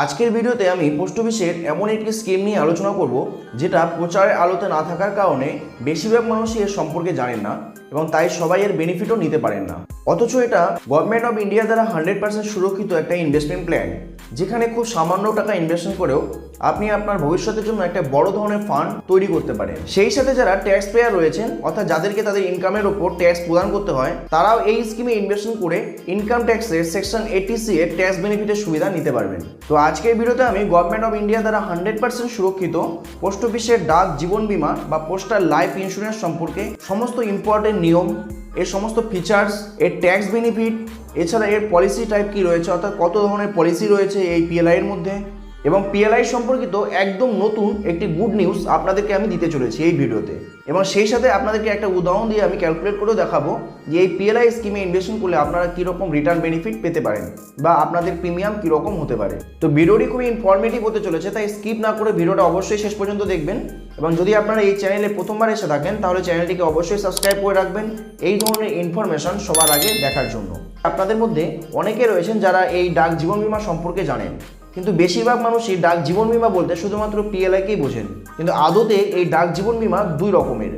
আজকের ভিডিওতে আমি পোস্ট অফিসের এমন একটি স্কিম নিয়ে আলোচনা করব যেটা প্রচারের আলোতে না থাকার কারণে বেশিরভাগ মানুষই এর সম্পর্কে জানেন না এবং তাই সবাই এর বেনিফিটও নিতে পারেন না। অথচ এটা গভর্নমেন্ট অফ ইন্ডিয়া দ্বারা 100% সুরক্ষিত একটা ইনভেস্টমেন্ট প্ল্যান, যেখানে খুব সামান্য টাকা ইনভেস্টমেন্ট করেও আপনি আপনার ভবিষ্যতের জন্য একটা বড় ধরনের ফান্ড তৈরি করতে পারেন। সেই সাথে যারা ট্যাক্স পেয়ার রয়েছেন, অর্থাৎ যাদেরকে তাদের ইনকামের উপর ট্যাক্স প্রদান করতে হয়, তারাও এই স্কিমে ইনভেস্টমেন্ট করে ইনকাম ট্যাক্সের সেকশন 80C এর ট্যাক্স বেনিফিটের সুবিধা নিতে পারবেন। তো আজকের ভিডিওতে আমি গভর্নমেন্ট অফ ইন্ডিয়া দ্বারা 100% সুরক্ষিত পোস্ট অফিসের ডাক জীবন বীমা বা পোস্টাল লাইফ ইন্স্যুরেন্স সম্পর্কে সমস্ত ইম্পর্টেন্ট নিয়ম, এর সমস্ত ফিচার্স, এর ট্যাক্স বেনিফিট, এছাড়া এর পলিসি টাইপ কি রয়েছে, অর্থাৎ কত ধরনের পলিসি রয়েছে এই পিএলআই এর মধ্যে, এবং পিএলআই সম্পর্কিত একদম নতুন একটি গুড নিউজ আপনাদেরকে আমি দিতে চলেছি এই ভিডিওতে। এবং সেই সাথে আপনাদেরকে একটা উদাহরণ দিয়ে আমি ক্যালকুলেট করেও দেখাবো যে এই পিএলআই স্কিমে ইনভেস্টমেন্ট করলে আপনারা কীরকম রিটার্ন বেনিফিট পেতে পারেন বা আপনাদের প্রিমিয়াম কীরকম হতে পারে। তো ভিডিওটি খুবই ইনফরমেটিভ হতে চলেছে, তাই স্কিপ না করে ভিডিওটা অবশ্যই শেষ পর্যন্ত দেখবেন। এবং যদি আপনারা এই চ্যানেলে প্রথমবার এসে থাকেন তাহলে চ্যানেলটিকে অবশ্যই সাবস্ক্রাইব করে রাখবেন এই ধরনের ইনফরমেশন সবার আগে দেখার জন্য। আপনাদের মধ্যে অনেকে রয়েছেন যারা এই ডাক জীবন বীমা সম্পর্কে জানেন, কিন্তু বেশিরভাগ মানুষই ডাক জীবন বীমা বলতে শুধুমাত্র পিএলআইকেই বোঝেন। কিন্তু আদতে এই ডাক জীবন বীমা দুই রকমের,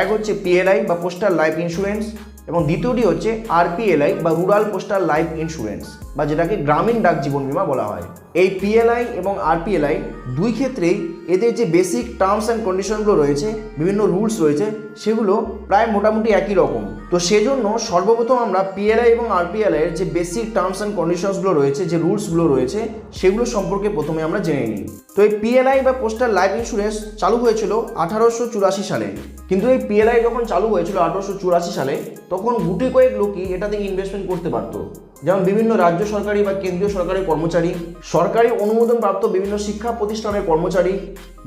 এক হচ্ছে পিএলআই বা পোস্টাল লাইফ ইন্স্যুরেন্স এবং দ্বিতীয়টি হচ্ছে আরপিএলআই বা রুরাল পোস্টাল লাইফ ইন্স্যুরেন্স বা যেটাকে গ্রামীণ ডাক জীবন বীমা বলা হয়। এই পিএলআই এবং আরপিএলআই দুই ক্ষেত্রেই এদের যে বেসিক টার্মস অ্যান্ড কন্ডিশনগুলো রয়েছে, বিভিন্ন রুলস রয়েছে, সেগুলো প্রায় মোটামুটি একই রকম। তো সেজন্য সর্বপ্রথম আমরা পিএলআই এবং আরপিএলআই এর যে বেসিক টার্মস অ্যান্ড কন্ডিশনসগুলো রয়েছে, যে রুলসগুলো রয়েছে, সেগুলো সম্পর্কে প্রথমে আমরা জেনে নিই। তো এই পিএলআই বা পোস্টাল লাইফ ইন্স্যুরেন্স চালু হয়েছিল 1884 সালে। কিন্তু এই পিএলআই যখন চালু হয়েছিল 1884 সালে, তখন গুটি কয়েক লোকই এটাতে ইনভেস্টমেন্ট করতে পারত, যেমন বিভিন্ন রাজ্য সরকারি বা কেন্দ্রীয় সরকারি কর্মচারী, সরকারি অনুমোদনপ্রাপ্ত বিভিন্ন শিক্ষা প্রতিষ্ঠানের কর্মচারী,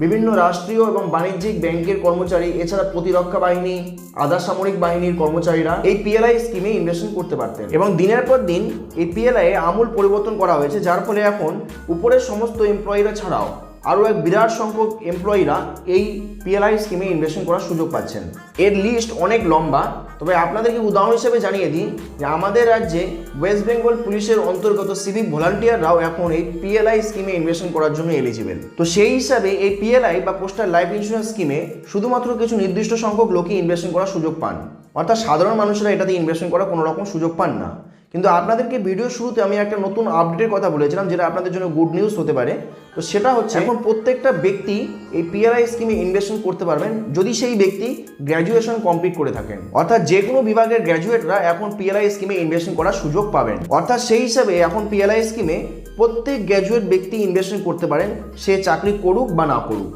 বিভিন্ন রাষ্ট্রীয় এবং বাণিজ্যিক ব্যাংকের কর্মচারী, এছাড়া প্রতিরক্ষা বাহিনী, আধা সামরিক বাহিনীর কর্মচারীরা এই পিএলআই স্কিমে ইনভেস্টমেন্ট করতে পারতেন। এবং দিনের পর দিন এই পিএলআই এ আমূল পরিবর্তন করা হয়েছে, যার ফলে এখন উপরের সমস্ত এমপ্লয়িরা ছাড়াও আরও এক বিরাট সংখ্যক এমপ্লয়িরা এই পিএলআই স্কিমে ইনভেস্টমেন্ট করার সুযোগ পাচ্ছেন। এর লিস্ট অনেক লম্বা, তবে আপনাদেরকে উদাহরণ হিসেবে জানিয়ে দিই যে আমাদের রাজ্যে ওয়েস্ট বেঙ্গল পুলিশের অন্তর্গত সিভিক ভলান্টিয়াররাও এখন এই পিএলআই স্কিমে ইনভেস্টমেন্ট করার জন্য এলিজিবল। তো সেই হিসাবে এই পিএলআই বা পোস্টাল লাইফ ইন্স্যুরেন্স স্কিমে শুধুমাত্র কিছু নির্দিষ্ট সংখ্যক লোকই ইনভেস্টমেন্ট করার সুযোগ পান, অর্থাৎ সাধারণ মানুষেরা এটাতে ইনভেস্টমেন্ট করার কোনো রকম সুযোগ পান না। কিন্তু আপনাদেরকে ভিডিওর শুরুতে আমি একটা নতুন আপডেটের কথা বলেছিলাম, যেটা আপনাদের জন্য গুড নিউজ হতে পারে। তো সেটা হচ্ছে এখন প্রত্যেকটা ব্যক্তি এই পিএলআই স্কিমে ইনভেস্টমেন্ট করতে পারবেন যদি সেই ব্যক্তি গ্র্যাজুয়েশন কমপ্লিট করে থাকেন, অর্থাৎ যে কোনো বিভাগের গ্র্যাজুয়েটরা এখন পিএলআই স্কিমে ইনভেস্টমেন্ট করার সুযোগ পাবেন। অর্থাৎ সেই হিসাবে এখন পিএলআই স্কিমে প্রত্যেক গ্র্যাজুয়েট ব্যক্তি ইনভেস্টমেন্ট করতে পারেন, সে চাকরি করুক বা না করুক।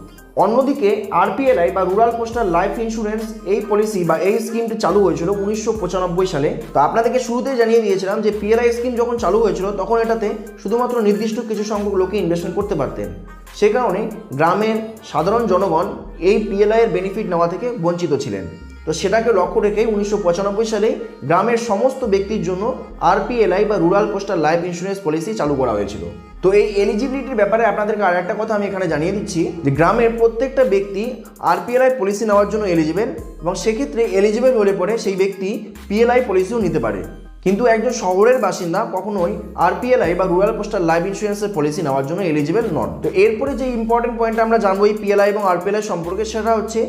অন্যদিকে আরপিএলআই বা রুরাল পোস্টাল লাইফ ইন্স্যুরেন্স এই পলিসি বা এই স্কিমটি চালু হয়েছিল 1995 সালে। তো আপনাদেরকে শুরুতেই জানিয়ে দিয়েছিলাম যে পিএলআই স্কিম যখন চালু হয়েছিল তখন এটাতে শুধুমাত্র নির্দিষ্ট কিছু সংখ্যক লোকে ইনভেস্টমেন্ট করতে পারতেন। সে কারণে গ্রামের সাধারণ জনগণ এই পিএলআই এর বেনিফিট নেওয়া থেকে বঞ্চিত ছিলেন। তো সেটাকে লক্ষ্য রেখে 1995 সালে গ্রামের সমস্ত ব্যক্তির জন্য আরপিএলআই বা rural postal life insurance policy চালু করা হয়েছিল। তো এই এলিজিবিলিটির ব্যাপারে আপনাদেরকে আর একটা কথা আমি এখানে জানিয়ে দিচ্ছি যে গ্রামের প্রত্যেকটা ব্যক্তি আরপিএলআই পলিসি নেওয়ার জন্য এলিজিবল, এবং সেক্ষেত্রে এলিজিবল হলে পরে সেই ব্যক্তি পিএলআই পলিসিও নিতে পারে। কিন্তু একজন শহরের বাসিন্দা কখনোই আরপিএলআই বা রুরাল পোস্টাল লাইফ ইন্স্যুরেন্সের পলিসি নেওয়ার জন্য এলিজিবল নন। তো এরপরে যে ইম্পর্টেন্ট পয়েন্ট আমরা জানবো এই পিএলআই এবং আরপিএলআই সম্পর্কে, সেটা হচ্ছে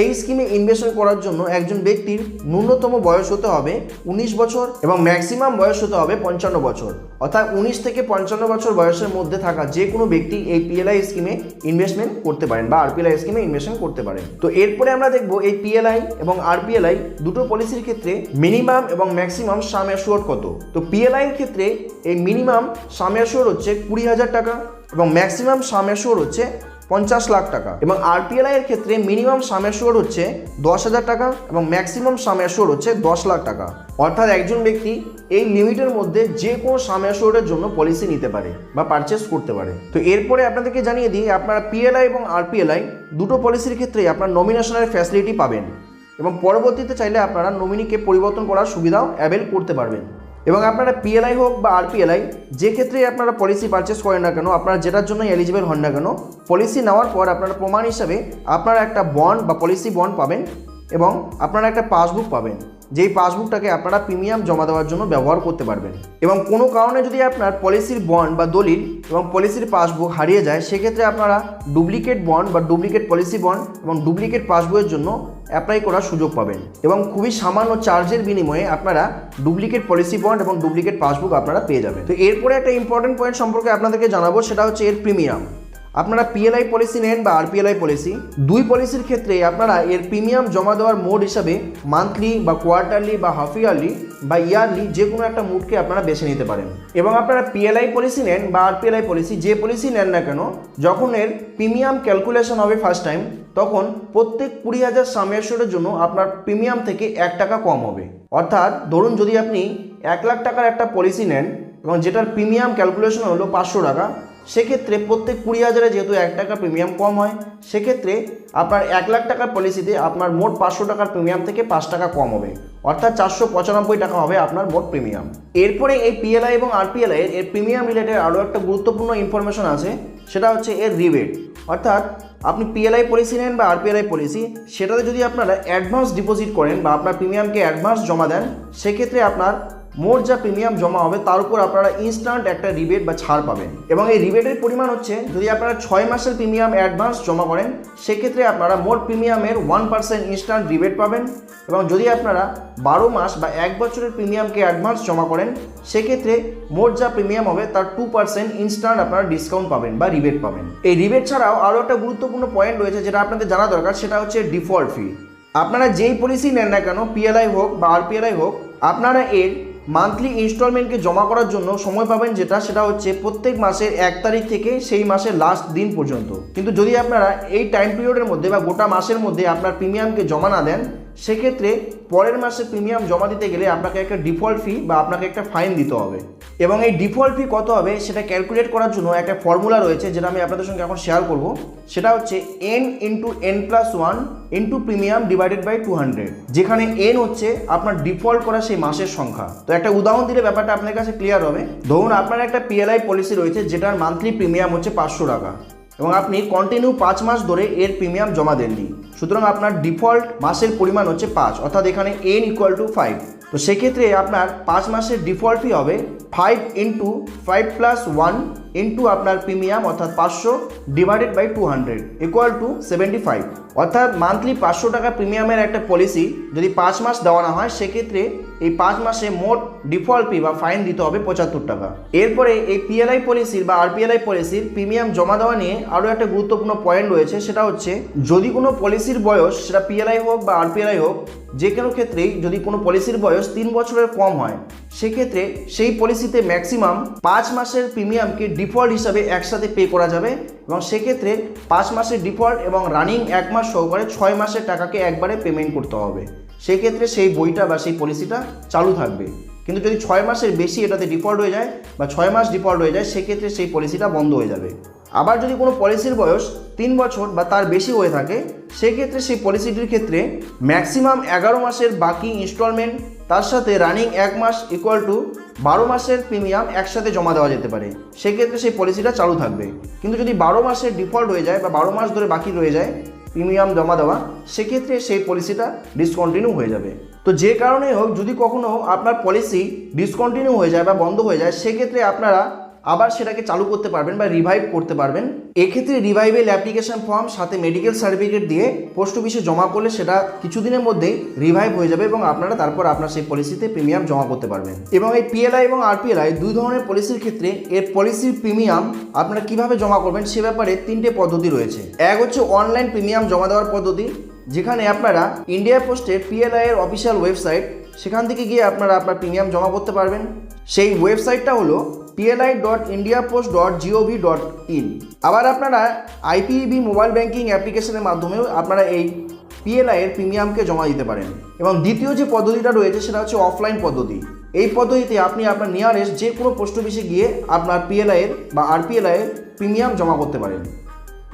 এই স্কিমে ইনভেস্টমেন্ট করার জন্য একজন ব্যক্তির ন্যূনতম বয়স হতে হবে 19 বছর এবং ম্যাক্সিমাম বয়স হতে হবে 55 বছর। অর্থাৎ 19 থেকে 55 বছর বয়সের মধ্যে থাকা যে কোনো ব্যক্তি এই পিএলআই স্কিমে ইনভেস্টমেন্ট করতে পারেন বা আরপিএলআই স্কিমে ইনভেস্টমেন্ট করতে পারেন। তো এরপরে আমরা দেখবো এই পিএলআই এবং আরপিএলআই দুটো পলিসির ক্ষেত্রে মিনিমাম এবং ম্যাক্সিমাম সাম অ্যাসিওর্ড কত। তো পিএলআই এর ক্ষেত্রে এই মিনিমাম সাম অ্যাসিওর্ড হচ্ছে 20,000 টাকা এবং ম্যাক্সিমাম সাম অ্যাসিওর্ড হচ্ছে 50 লাখ টাকা। এবং আরপিএলআই এর ক্ষেত্রে মিনিমাম সাম অ্যাসিওর্ড হচ্ছে 10,000 টাকা এবং ম্যাক্সিমাম সাম অ্যাসিওর্ড হচ্ছে 10 লাখ টাকা। অর্থাৎ একজন ব্যক্তি এই লিমিটের মধ্যে যে কোনো সাম অ্যাসিওর্ডের জন্য পলিসি নিতে পারে বা পারচেস করতে পারে। তো এরপরে আপনাদেরকে জানিয়ে দিই, আপনারা পিএলআই এবং আরপিএলআই দুটো পলিসির ক্ষেত্রে আপনার নমিনেশনের ফ্যাসিলিটি পাবেন এবং পরবর্তীতে চাইলে আপনারা নমিনিকে পরিবর্তন করার সুবিধাও অ্যাভেল করতে পারবেন। এবং আপনারা পিএলআই হোক বা আরপিএলআই যে ক্ষেত্রে আপনারা পলিসি পারচেস করেন না কেন, আপনারা যেটার জন্য এলিজিবল হন না কেন, পলিসি নেওয়ার পর আপনারা প্রমাণ হিসাবে আপনারা একটা বন্ড বা পলিসি বন্ড পাবেন এবং আপনারা একটা পাসবুক পাবেন। যেই পাসবুকটাকে আপনারা প্রিমিয়াম জমা দেওয়ার জন্য ব্যবহার করতে পারবেন। এবং কোনো কারণে যদি আপনার পলিসির বন্ড বা দলিল এবং পলিসির পাসবুক হারিয়ে যায়, সেক্ষেত্রে আপনারা ডুপ্লিকেট বন্ড বা ডুপ্লিকেট পলিসি বন্ড এবং ডুপ্লিকেট পাসবুকের জন্য অ্যাপ্লাই করার সুযোগ পাবেন এবং খুবই সামান্য চার্জের বিনিময়ে আপনারা ডুপ্লিকেট পলিসি বন্ড এবং ডুপ্লিকেট পাসবুক আপনারা পেয়ে যাবেন। তো এরপরে একটা ইম্পর্টেন্ট পয়েন্ট সম্পর্কে আপনাদেরকে জানাবো, সেটা হচ্ছে এর প্রিমিয়াম। আপনারা পিএলআই পলিসি নেন বা আরপিএলআই পলিসি, দুই পলিসির ক্ষেত্রে আপনারা এর প্রিমিয়াম জমা দেওয়ার মোড হিসাবে মান্থলি বা কোয়ার্টারলি বা হাফ ইয়ারলি বা ইয়ারলি যে কোনো একটা মোডকে আপনারা বেছে নিতে পারেন। এবং আপনারা পিএলআই পলিসি নেন বা আরপিএলআই পলিসি, যে পলিসি নেন না কেন, যখন এর প্রিমিয়াম ক্যালকুলেশন হবে ফার্স্ট টাইম, তখন প্রত্যেক 20,000 সাম অ্যাসিওরের জন্য আপনার প্রিমিয়াম থেকে 1 টাকা কম হবে। অর্থাৎ ধরুন যদি আপনি 1 লাখ টাকার একটা পলিসি নেন এবং যেটার প্রিমিয়াম ক্যালকুলেশন হলো 500 টাকা, সেক্ষেত্রে প্রত্যেক 20,000-এ যেহেতু 1 টাকা প্রিমিয়াম কম হয়, সেক্ষেত্রে আপনার 1 লাখ টাকার পলিসিতে আপনার মোট 500 টাকার প্রিমিয়াম থেকে 5 টাকা কম হবে, অর্থাৎ 495 টাকা হবে আপনার মোট প্রিমিয়াম। এরপরে এই পিএলআই এবং আরপিএলআই এর প্রিমিয়াম রিলেটেড আরও একটা গুরুত্বপূর্ণ ইনফরমেশন আছে, সেটা হচ্ছে এর রিবেট। অর্থাৎ আপনি পিএলআই পলিসি নেন বা আরপিএলআই পলিসি, সেটাতে যদি আপনারা অ্যাডভান্স ডিপোজিট করেন বা আপনার প্রিমিয়ামকে অ্যাডভান্স জমা দেন, সেক্ষেত্রে আপনার মোট যা প্রিমিয়াম জমা হবে তার উপর আপনারা ইনস্ট্যান্ট একটা রিবেট বা ছাড় পাবেন। এবং এই রিবেটের পরিমাণ হচ্ছে, যদি আপনারা 6 মাসের প্রিমিয়াম অ্যাডভান্স জমা করেন, সেক্ষেত্রে আপনারা মোট প্রিমিয়ামের 1% ইনস্ট্যান্ট রিবেট পাবেন। এবং যদি আপনারা 12 মাস বা 1 বছরের প্রিমিয়ামকে অ্যাডভান্স জমা করেন, সেক্ষেত্রে মোট যা প্রিমিয়াম হবে তার 2% ইনস্ট্যান্ট আপনারা ডিসকাউন্ট পাবেন বা রিবেট পাবেন। এই রিবেট ছাড়াও আরও একটা গুরুত্বপূর্ণ পয়েন্ট রয়েছে যেটা আপনাদের জানা দরকার, সেটা হচ্ছে ডিফল্ট ফি। আপনারা যেই পলিসি নেন না কেন, পিএলআই হোক বা আরপিএলআই হোক, আপনারা এর মান্থলি ইনস্টলমেন্টকে জমা করার জন্য সময় পাবেন, সেটা হচ্ছে প্রত্যেক মাসের 1 তারিখ থেকে সেই মাসের লাস্ট দিন পর্যন্ত। কিন্তু যদি আপনারা এই টাইম পিরিয়ডের মধ্যে বা গোটা মাসের মধ্যে আপনার প্রিমিয়ামকে জমা না দেন, সেক্ষেত্রে পরের মাসে প্রিমিয়াম জমা দিতে গেলে আপনাকে একটা ডিফল্ট ফি বা আপনাকে একটা ফাইন দিতে হবে। এবং এই ডিফল্ট ফি কত হবে সেটা ক্যালকুলেট করার জন্য একটা ফর্মুলা রয়েছে, যেটা আমি আপনাদের সঙ্গে এখন শেয়ার করব। সেটা হচ্ছে n/n+1 into premium divided by 200, যেখানে n হচ্ছে আপনার ডিফল্ট করা সেই মাসের সংখ্যা। তো একটা উদাহরণ দিলে ব্যাপারটা আপনার কাছে ক্লিয়ার হবে। ধরুন আপনার একটা পিএলআই পলিসি রয়েছে যেটার মান্থলি প্রিমিয়াম হচ্ছে 500 টাকা এবং আপনি কন্টিনিউ 5 মাস ধরে এর প্রিমিয়াম জমা দেননি, সুতরাং আপনার ডিফল্ট মাসের পরিমাণ হচ্ছে 5, অর্থাৎ এখানে n=5। তো সেক্ষেত্রে আপনার 5 মাসের ডিফল্ট ফি হবে 5 × 5+1 ইন্টু আপনার প্রিমিয়াম, অর্থাৎ 500 ডিভাইডেড বাই 200 =75। অর্থাৎ মান্থলি 500 টাকা প্রিমিয়ামের একটা পলিসি যদি 5 মাস দেওয়া না হয়, সেক্ষেত্রে এই 5 মাসে মোট ডিফল্ট ফি বা ফাইন দিতে হবে 75 টাকা। এরপরে এই পিএলআই পলিসির বা আরপিএলআই পলিসির প্রিমিয়াম জমা দেওয়া নিয়ে আরও একটা গুরুত্বপূর্ণ পয়েন্ট রয়েছে, সেটা হচ্ছে যদি কোনো পলিসির বয়স, সেটা পিএলআই হোক বা আরপিএলআই হোক, যে কোনো ক্ষেত্রেই যদি কোনো পলিসির বয়স 3 বছরের কম হয়, সেক্ষেত্রে সেই পলিসিতে ম্যাক্সিমাম 5 মাসের প্রিমিয়ামকে ডিফল্ট হিসাবে একসাথে পে করা যাবে এবং সেক্ষেত্রে 5 মাসের ডিফল্ট এবং রানিং 1 মাস সহকারে 6 মাসের টাকাকে একবারে পেমেন্ট করতে হবে। সেক্ষেত্রে সেই বইটা বা সেই পলিসিটা চালু থাকবে। কিন্তু যদি 6 মাসের বেশি এটাতে ডিফল্ট হয়ে যায় বা 6 মাস ডিফল্ট হয়ে যায়, সেক্ষেত্রে সেই পলিসিটা বন্ধ হয়ে যাবে। আবার যদি কোনো পলিসির বয়স 3 বছর বা তার বেশি হয়ে থাকে, সেক্ষেত্রে সেই পলিসিটির ক্ষেত্রে ম্যাক্সিমাম 11 মাসের বাকি ইনস্টলমেন্ট তার সাথে রানিং 1 মাস =12 মাসের প্রিমিয়াম একসাথে জমা দেওয়া যেতে পারে। সেক্ষেত্রে সেই পলিসিটা চালু থাকবে। কিন্তু যদি 12 মাসের ডিফল্ট হয়ে যায় বা 12 মাস ধরে বাকি রয়ে যায় প্রিমিয়াম জমা দেওয়া, সেক্ষেত্রে সেই পলিসিটা ডিসকন্টিনিউ হয়ে যাবে। তো যে কারণেই হোক, যদি কখনো আপনার পলিসি ডিসকন্টিনিউ হয়ে যায় বা বন্ধ হয়ে যায়, সেক্ষেত্রে আপনারা আবার সেটাকে চালু করতে পারবেন বা রিভাইভ করতে পারবেন। এক্ষেত্রে রিভাইভেল অ্যাপ্লিকেশন ফর্ম সাথে মেডিকেল সার্টিফিকেট দিয়ে পোস্ট অফিসে জমা করলে সেটা কিছুদিনের মধ্যেই রিভাইভ হয়ে যাবে এবং আপনারা তারপর আপনার সেই পলিসিতে প্রিমিয়াম জমা করতে পারবেন। এবং এই পিএলআই এবং আরপিএলআই দুই ধরনের পলিসির ক্ষেত্রে এর পলিসির প্রিমিয়াম আপনারা কিভাবে জমা করবেন সে ব্যাপারে 3টে পদ্ধতি রয়েছে। এক হচ্ছে অনলাইন প্রিমিয়াম জমা দেওয়ার পদ্ধতি, যেখানে আপনারা ইন্ডিয়া পোস্টের পিএলআই এর অফিসিয়াল ওয়েবসাইট, সেখান থেকে গিয়ে আপনারা আপনার প্রিমিয়াম জমা করতে পারবেন। সেই ওয়েবসাইটটা হলো pli.indiapost.gov.in। আবার আপনারা আইপিইবি মোবাইল ব্যাংকিং অ্যাপ্লিকেশনের মাধ্যমেও আপনারা এই পিএলআই এর প্রিমিয়ামকে জমা দিতে পারেন। এবং দ্বিতীয় যে পদ্ধতিটা রয়েছে সেটা হচ্ছে অফলাইন পদ্ধতি। এই পদ্ধতিতে আপনি আপনার নিয়ারেস্ট যে কোনো পোস্ট অফিসে গিয়ে আপনার পিএলআই এর বা আরপিএলআই এর প্রিমিয়াম জমা করতে পারেন।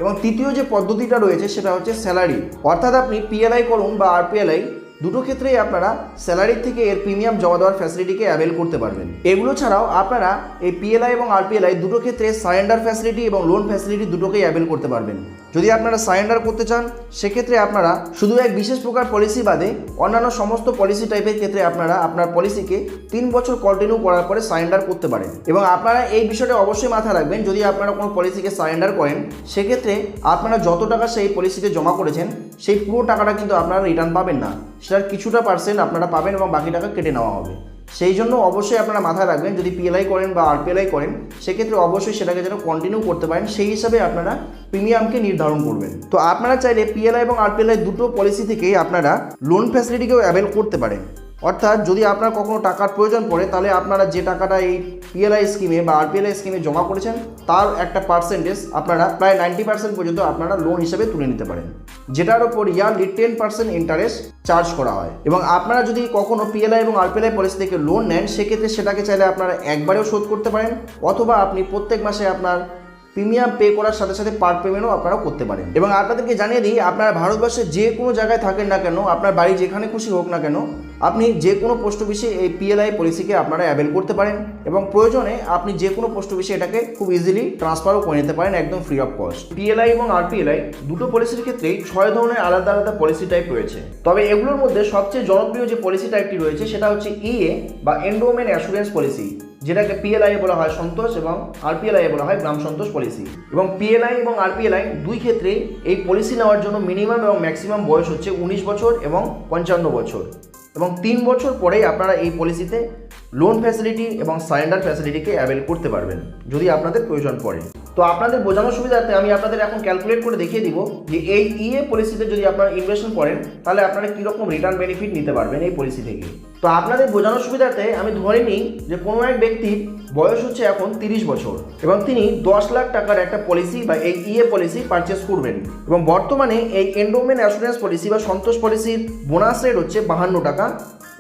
এবং তৃতীয় যে পদ্ধতিটা রয়েছে সেটা হচ্ছে স্যালারি, অর্থাৎ আপনি পিএলআই করুন বা আরপিএলআই, দুটো ক্ষেত্রেই আপনারা স্যালারি থেকে এর প্রিমিয়াম জমা দেওয়ার ফ্যাসিলিটিকে অ্যাভেল করতে পারবেন। এগুলো ছাড়াও আপনারা এই পিএলআই এবং আরপিএলআই দুটো ক্ষেত্রে সারেন্ডার ফ্যাসিলিটি এবং লোন ফ্যাসিলিটি দুটোকেই অ্যাভেল করতে পারবেন। যদি আপনারা সারেন্ডার করতে চান সেক্ষেত্রে আপনারা শুধু এক বিশেষ প্রকার পলিসি বাদে অন্যান্য সমস্ত পলিসি টাইপের ক্ষেত্রে আপনারা আপনার পলিসিকে 3 বছর কন্টিনিউ করার পরে সারেন্ডার করতে পারেন। এবং আপনারা এই বিষয়টা অবশ্যই মাথায় রাখবেন, যদি আপনারা কোনো পলিসিকে সারেন্ডার করেন সেক্ষেত্রে আপনারা যত টাকা সেই পলিসিতে জমা করেছেন সেই পুরো টাকাটা কিন্তু আপনারা রিটার্ন পাবেন না, সেটার কিছুটা পার্সেন্ট আপনারা পাবেন এবং বাকি টাকা কেটে নেওয়া হবে। সেই জন্য অবশ্যই আপনারা মাথায় রাখবেন, যদি পিএলআই করেন বা আরপিএলআই করেন সেক্ষেত্রে অবশ্যই সেটাকে যেন কন্টিনিউ করতে পারেন, সেই হিসাবে আপনারা প্রিমিয়ামকে নির্ধারণ করবেন। তো আপনারা চাইলে পিএলআই এবং আরপিএলআই দুটো পলিসি থেকেই আপনারা লোন ফ্যাসিলিটিকেও অ্যাভেল করতে পারেন। অর্থাৎ যদি আপনার কখনো টাকার প্রয়োজন পড়ে তাহলে আপনারা যে টাকাটা এই পিএলআই স্কিমে বা আরপিএলআই স্কিমে জমা করেছেন তার একটা পার্সেন্টেজ আপনারা প্রায় 90% পর্যন্ত আপনারা লোন হিসেবে তুলে নিতে পারেন, যেটার ওপর ইয়ারলি 10% ইন্টারেস্ট চার্জ করা হয়। এবং আপনারা যদি কখনো পিএলআই এবং আরপিএলআই পলিসি থেকে লোন নেন সেক্ষেত্রে সেটাকে চাইলে আপনারা একবারেও শোধ করতে পারেন, অথবা আপনি প্রত্যেক মাসে আপনার প্রিমিয়াম পে করার সাথে সাথে পার্ট পেমেন্টও আপনারা করতে পারেন। এবং আপনাদেরকে জানিয়ে দিই, আপনারা ভারতবর্ষের যে কোনো জায়গায় থাকেন না কেন, আপনার বাড়ি যেখানে খুশি হোক না কেন, আপনি যে কোনো পোস্ট অফিসে এই পিএলআই পলিসিকে আপনারা অ্যাভেল করতে পারেন এবং প্রয়োজনে আপনি যে কোনো পোস্ট অফিসে এটাকে খুব ইজিলি ট্রান্সফারও করে নিতে পারেন একদম ফ্রি অফ কস্ট। পিএলআই এবং আরপিএলআই দুটো পলিসির ক্ষেত্রেই 6 ধরনের আলাদা আলাদা পলিসি টাইপ রয়েছে। তবে এগুলোর মধ্যে সবচেয়ে জনপ্রিয় যে পলিসি টাইপটি রয়েছে সেটা হচ্ছে ইএ বা এন্ডোমেন্ট অ্যাসুরেন্স পলিসি, যেটাকে পিএলআই বলা হয় সন্তোষ এবং আরপিএলআই বলা হয় গ্রাম সন্তোষ পলিসি। এবং পিএলআই এবং আরপিএলআই দুই ক্ষেত্রেই এই পলিসি নেওয়ার জন্য মিনিমাম এবং ম্যাক্সিমাম বয়স হচ্ছে 19 বছর এবং 55 বছর। এবং 3 বছর পরেই আপনারা এই পলিসিতে লোন ফ্যাসিলিটি এবং সারেন্ডার ফ্যাসিলিটিকে অ্যাভেল করতে পারবেন যদি আপনাদের প্রয়োজন পড়ে। তো আপনাদের বোঝানোর সুবিধার্থে আমি আপনাদের এখন ক্যালকুলেট করে দেখিয়ে দিব যে এই ইএ পলিসিতে যদি আপনারা ইনভেস্টমেন্ট করেন তাহলে আপনারা কীরকম রিটার্ন বেনিফিট নিতে পারবেন এই পলিসি থেকে। তো আপনাদের বোঝানোর সুবিধার্থে আমি ধরে নিই যে কোনো এক ব্যক্তির বয়স হচ্ছে এখন 30 বছর এবং তিনি 10 লাখ টাকার একটা পলিসি বা এই ইএ পলিসি পারচেস করবেন। এবং বর্তমানে এই এন্ডোমেন্ট অ্যাসুরেন্স পলিসি বা সন্তোষ পলিসির বোনাস রেট হচ্ছে 52 টাকা,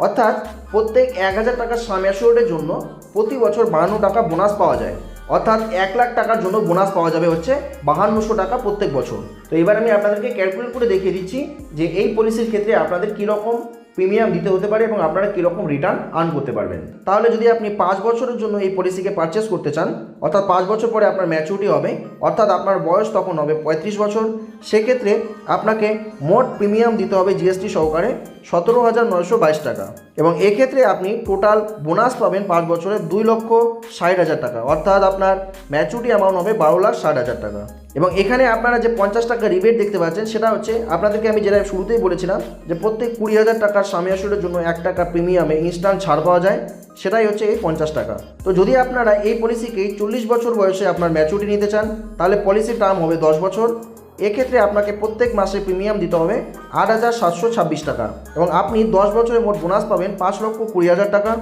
অর্থাৎ প্রত্যেক 1000 টাকার সাম অ্যাসিওর্ডের জন্য প্রতি বছর 52 টাকা বোনাস পাওয়া যায়। অর্থাৎ 1 লাখ টাকার জন্য বোনাস পাওয়া যাবে হচ্ছে 5200 টাকা প্রত্যেক বছর। তো এবার আমি আপনাদেরকে ক্যালকুলেট করে দেখিয়ে দিচ্ছি যে এই পলিসির ক্ষেত্রে আপনাদের কীরকম প্রিমিয়াম দিতে হতে পারে এবং আপনারা কীরকম রিটার্ন আর্ন করতে পারবেন। তাহলে যদি আপনি 5 বছরের জন্য এই পলিসিকে পারচেস করতে চান, অর্থাৎ 5 বছর পরে আপনার ম্যাচুরিটি হবে, অর্থাৎ আপনার বয়স তখন হবে 35 বছর, সেক্ষেত্রে আপনাকে মোট প্রিমিয়াম দিতে হবে জিএসটি সহকারে 17,922 টাকা। এবং এক্ষেত্রে আপনি টোটাল বোনাস পাবেন 5 বছরে 2,60,000 টাকা, অর্থাৎ আপনার ম্যাচুরিটি অ্যামাউন্ট হবে 12,60,000 টাকা। এবং এখানে আপনারা যে 50 টাকা রিবেট দেখতে পাচ্ছেন সেটা হচ্ছে আপনাদেরকে আমি যেটা শুরুতেই বলেছিলাম যে প্রত্যেক 20,000 টাকার সাম অ্যাসিওর্ডের জন্য 1 টাকা প্রিমিয়ামে ইনস্ট্যান্ট ছাড় পাওয়া যায়, সেটাই হচ্ছে এই 50 টাকা। তো যদি আপনারা এই পলিসিকে 40 বছর বয়সে আপনার ম্যাচুরিটি নিতে চান তাহলে পলিসির টার্ম হবে 10 বছর। এক্ষেত্রে আপনাকে প্রত্যেক মাসে প্রিমিয়াম দিতে হবে 8,726 টাকা এবং আপনি 10 বছরে মোট বোনাস পাবেন 5,20,000 টাকা,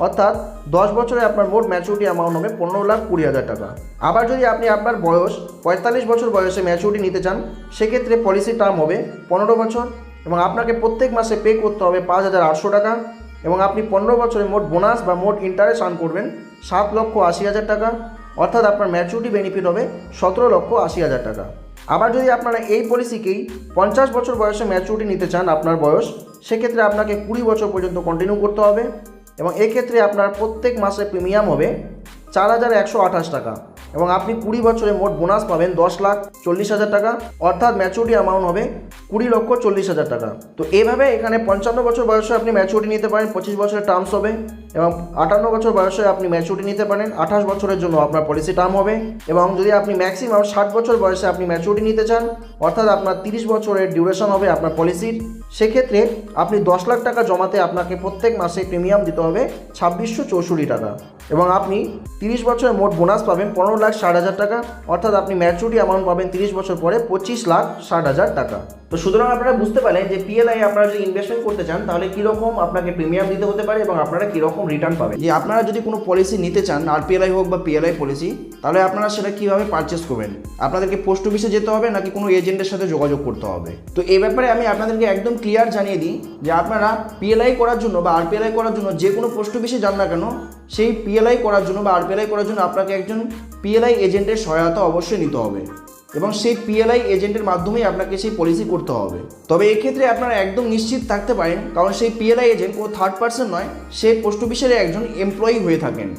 অর্থাৎ 10 বছরে আপনার মোট ম্যাচুরিটি অ্যামাউন্ট হবে 15,20,000 টাকা। আবার যদি আপনি আপনার বয়স 45 বছর বয়সে ম্যাচুরিটি নিতে চান সেক্ষেত্রে পলিসির টার্ম হবে 15 বছর এবং আপনাকে প্রত্যেক মাসে পে করতে হবে 5,800 টাকা এবং আপনি 15 বছরে মোট বোনাস বা মোট ইন্টারেস্ট আর্ন করবেন 7,80,000 টাকা, অর্থাৎ আপনার ম্যাচুরিটি বেনিফিট হবে 17,80,000 টাকা। আবার যদি আপনারা এই পলিসিকেই 50 বছর বয়সে ম্যাচুরিটি নিতে চান আপনার বয়স, সেক্ষেত্রে আপনাকে 20 বছর পর্যন্ত কন্টিনিউ করতে হবে এবং এক্ষেত্রে আপনার প্রত্যেক মাসে প্রিমিয়াম হবে 4,128 টাকা এবং আপনি 20 বছরে মোট বোনাস পাবেন 10,40,000 টাকা, অর্থাৎ ম্যাচুরিটি অ্যামাউন্ট হবে 20,40,000 টাকা। তো এইভাবে এখানে 55 বছর বয়সে আপনি ম্যাচুরিটি নিতে পারেন, 25 বছরের টার্মস হবে এবং 58 বছর বয়সে আপনি ম্যাচুরিটি নিতে পারেন, 28 বছরের জন্য আপনার পলিসি টার্ম হবে। এবং যদি আপনি ম্যাক্সিমাম 60 বছর বয়সে আপনি ম্যাচুরিটি নিতে চান, অর্থাৎ আপনার 30 বছরের ডিউরেশন হবে আপনার পলিসির, সেক্ষেত্রে আপনি 10 লাখ টাকা জমাতে আপনাকে প্রত্যেক মাসে প্রিমিয়াম দিতে হবে 2,664 টাকা এবং আপনি 30 বছরের মোট বোনাস পাবেন 15,60,000 টাকা, অর্থাৎ আপনি ম্যাচুরিটি অ্যামাউন্ট পাবেন 30 বছর পরে 25,60,000 টাকা। তো সুতরাং আপনারা বুঝতে পারলেন যে পিএলআই আপনারা যদি ইনভেস্টমেন্ট করতে চান তাহলে কীরকম আপনাকে প্রিমিয়াম দিতে হতে পারে এবং আপনারা কীরকম রিটার্ন পাবেন। যে আপনারা যদি কোনো পলিসি নিতে চান, আরপিএলআই হোক বা পিএলআই পলিসি, তাহলে আপনারা সেটা কীভাবে পারচেস করবেন, আপনাদেরকে পোস্ট অফিসে যেতে হবে নাকি কোনো এজেন্টের সাথে যোগাযোগ করতে হবে। তো এই ব্যাপারে আমি আপনাদেরকে একদম ক্লিয়ার জানিয়ে দিই যে আপনারা পিএলআই করার জন্য বা আরপিএলআই করার জন্য যে কোনো পোস্ট অফিসে যান না কেন, সেই পিএলআই করার জন্য বা আরপিএলআই করার জন্য আপনাকে একজন পিএলআই এজেন্টের সহায়তা অবশ্যই নিতে হবে এবং সেই পিএলআই এজেন্টের মাধ্যমেই আপনাকে সেই পলিসি করতে হবে। তবে এক্ষেত্রে আপনারা একদম নিশ্চিত থাকতে পারেন, কারণ সেই পিএলআই এজেন্ট কোনো থার্ড পার্সন নয়, সে পোস্ট অফিসের একজন এমপ্লয়ি হয়ে থাকেন,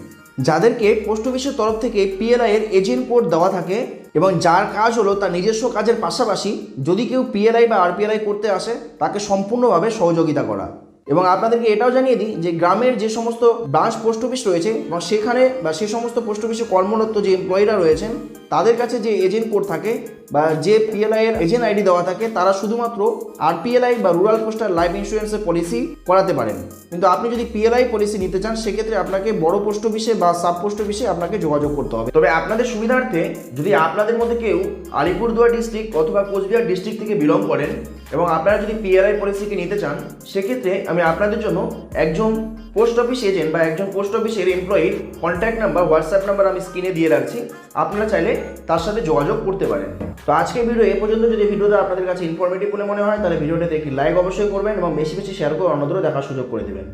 যাদেরকে পোস্ট অফিসের তরফ থেকে পিএলআই এর এজেন্ট কোড দেওয়া থাকে এবং যার কাজ হলো তার নিজস্ব কাজের পাশাপাশি যদি কেউ পিএলআই বা আরপিএলআই করতে আসে তাকে সম্পূর্ণভাবে সহযোগিতা করা। এবং আপনাদেরকে এটাও জানিয়ে দিই যে গ্রামের যে সমস্ত ব্রাঞ্চ পোস্ট অফিস রয়েছে এবং সেখানে বা সে সমস্ত পোস্ট অফিসে কর্মরত যে এমপ্লয়িরা রয়েছেন তাদের কাছে যে এজেন্ট কোড থাকে বা যে পিএলআই এর এজেন্ট আইডি দেওয়া থাকে তারা শুধুমাত্র আরপিএলআই বা রুরাল পোস্টাল লাইফ ইন্স্যুরেন্সের পলিসি করাতে পারেন। কিন্তু আপনি যদি পিএলআই পলিসি নিতে চান সেক্ষেত্রে আপনাকে বড় পোস্ট অফিসে বা সাব পোস্ট অফিসে আপনাকে যোগাযোগ করতে হবে। তবে আপনাদের সুবিধার্থে যদি আপনাদের মধ্যে কেউ আলিপুরদুয়ার ডিস্ট্রিক্ট অথবা কোচবিহার ডিস্ট্রিক্ট থেকে বিলং করেন এবং আপনারা যদি পিএলআই পলিসিকে নিতে চান সেক্ষেত্রে আমি আপনাদের জন্য একজন পোস্ট অফিস এজেন্ট বা একজন পোস্ট অফিসের এমপ্লয়ির কন্ট্যাক্ট নাম্বার, হোয়াটসঅ্যাপ নাম্বার আমি স্ক্রিনে দিয়ে রাখছি, আপনারা চাইলে তার সাথে যোগাযোগ করতে পারেন। তো আজকের ভিডিও এ পর্যন্ত। যদি ভিডিওটা আপনাদের কাছে ইনফরমেটিভ বলে মনে হয় তাহলে ভিডিওটাতে একটি লাইক অবশ্যই করবেন এবং বেশি বেশি শেয়ার করে অন্যদেরও দেখার সুযোগ করে দেবেন।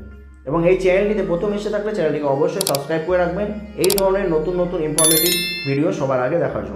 এবং এই চ্যানেলটিতে প্রথম এসে থাকলে চ্যানেলটিকে অবশ্যই সাবস্ক্রাইব করে রাখবেন এই ধরনের নতুন নতুন ইনফরমেটিভ ভিডিও সবার আগে দেখার জন্য।